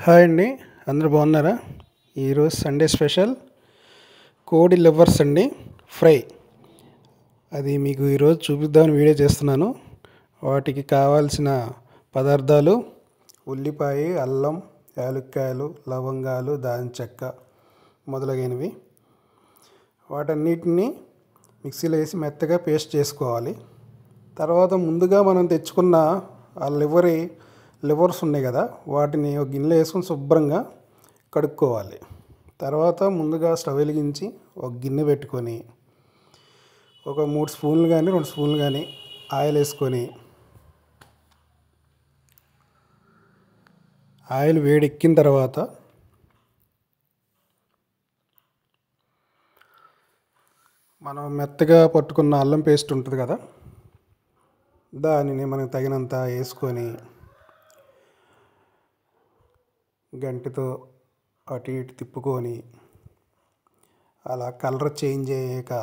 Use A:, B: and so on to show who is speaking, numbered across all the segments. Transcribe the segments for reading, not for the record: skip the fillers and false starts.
A: Hi అండి, అందరూ బాగున్నారా? ఈరోజు సండే స్పెషల్ కోడి లివర్స్ అండి, ఫ్రై. అది మీకు ఈరోజు చూపిద్దామని వీడియో చేస్తున్నాను. వాటికి కావాల్సిన పదార్థాలు: ఉల్లిపాయ, అల్లం, యాలక్కాయలు, లవంగాలు, దాల్చిన చెక్క మొదలైనవి. వాటన్నిటిని మిక్సీలో వేసి మెత్తగా పేస్ట్ చేసుకోవాలి. తర్వాత ముందుగా మనం తెచ్చుకున్న ఆ లివర్స్ ఉన్నాయి కదా, వాటిని ఒక గిన్నెలో వేసుకొని శుభ్రంగా కడుక్కోవాలి. తర్వాత ముందుగా స్టవ్ వెలిగించి ఒక గిన్నె పెట్టుకొని ఒక 3 స్పూన్లు కానీ 2 స్పూన్లు కానీ ఆయిల్ వేసుకొని, ఆయిల్ వేడెక్కిన తర్వాత మనం మెత్తగా పట్టుకున్న అల్లం పేస్ట్ ఉంటుంది కదా, దానిని మనకు తగినంత వేసుకొని గంటెతో అటు ఇటు తిప్పుకొని, అలా కలర్ చేంజ్ అయ్యాక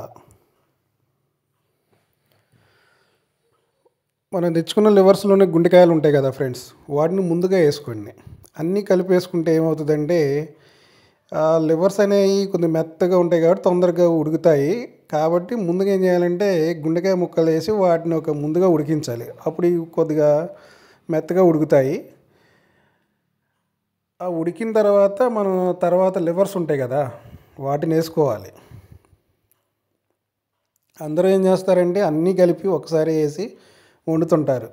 A: మనం తెచ్చుకున్న లివర్స్లోనే గుండెకాయలు ఉంటాయి కదా ఫ్రెండ్స్, వాటిని ముందుగా వేసుకోండి. అన్నీ కలిపి వేసుకుంటే ఏమవుతుందంటే లివర్స్ అనేవి కొంచెం మెత్తగా ఉంటాయి కాబట్టి తొందరగా ఉడుకుతాయి. కాబట్టి ముందుగా ఏం చేయాలంటే గుండెకాయ ముక్కలు వేసి వాటిని ముందుగా ఉడికించాలి. అప్పుడు ఇవి కొద్దిగా మెత్తగా ఉడుకుతాయి. ఆ ఉడికిన తర్వాత మనం లివర్స్ ఉంటాయి కదా, వాటిని వేసుకోవాలి. అందరూ ఏం చేస్తారంటే అన్నీ కలిపి ఒకసారి వేసి వండుతుంటారు.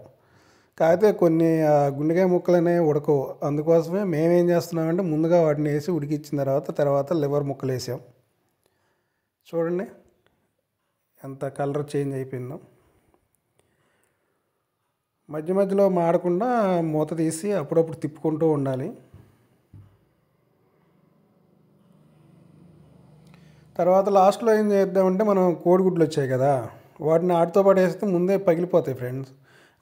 A: కాకపోతే కొన్ని గుండెకాయ ముక్కలు అనేవి ఉడకవు. అందుకోసమే మేమేం చేస్తున్నామంటే ముందుగా వాటిని వేసి ఉడికించిన తర్వాత లివర్ ముక్కలు వేసాం. చూడండి ఎంత కలర్ చేంజ్ అయిపోయిందో. మధ్య మధ్యలో మాడకుండా మూత తీసి అప్పుడప్పుడు తిప్పుకుంటూ ఉండాలి. తర్వాత లాస్ట్లో ఏం చేద్దామంటే మనం కోడిగుడ్లు వచ్చాయి కదా, వాటిని ఆటితో పాటు వేస్తే ముందే పగిలిపోతాయి ఫ్రెండ్స్.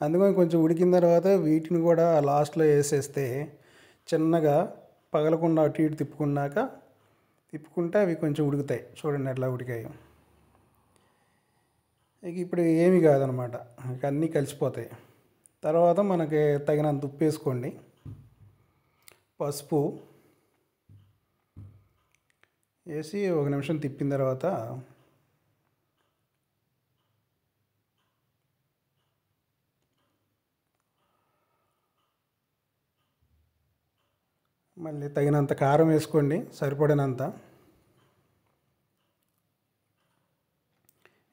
A: అందుకని కొంచెం ఉడికిన తర్వాత వీటిని కూడా లాస్ట్లో వేసేస్తే చిన్నగా పగలకుండా అటు ఇటు తిప్పుకుంటే అవి కొంచెం ఉడుకుతాయి. చూడండి ఎట్లా ఉడికాయి. ఇక ఇప్పుడు ఏమీ కాదనమాట, ఇక అన్నీ కలిసిపోతాయి. తర్వాత మనకి తగినంత ఉప్పు వేసుకోండి, పసుపు వేసి 1 నిమిషం తిప్పిన తర్వాత మళ్ళీ తగినంత కారం వేసుకోండి, సరిపడినంత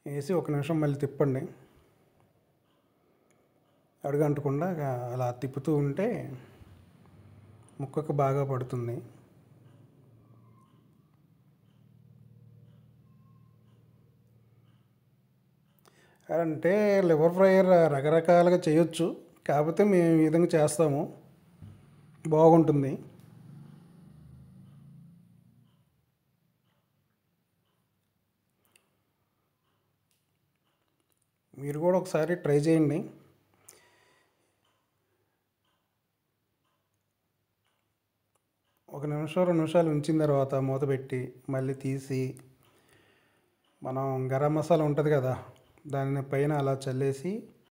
A: వేసి 1 నిమిషం మళ్ళీ తిప్పండి. అడుగంటకుండా అలా తిప్పుతూ ఉంటే ముక్కకు బాగా పడుతుంది. అంటే లివర్ ఫ్రై రకరకాలుగా చేయొచ్చు, కాకపోతే మేము ఈ విధంగా చేస్తాము, బాగుంటుంది. మీరు కూడా ఒకసారి ట్రై చేయండి. ఒక నిమిషం 2 నిమిషాలు ఉంచిన తర్వాత మూత పెట్టి మళ్ళీ తీసి మనం గరం మసాలా ఉంటుంది కదా, దాని పైన అలా చల్లేసి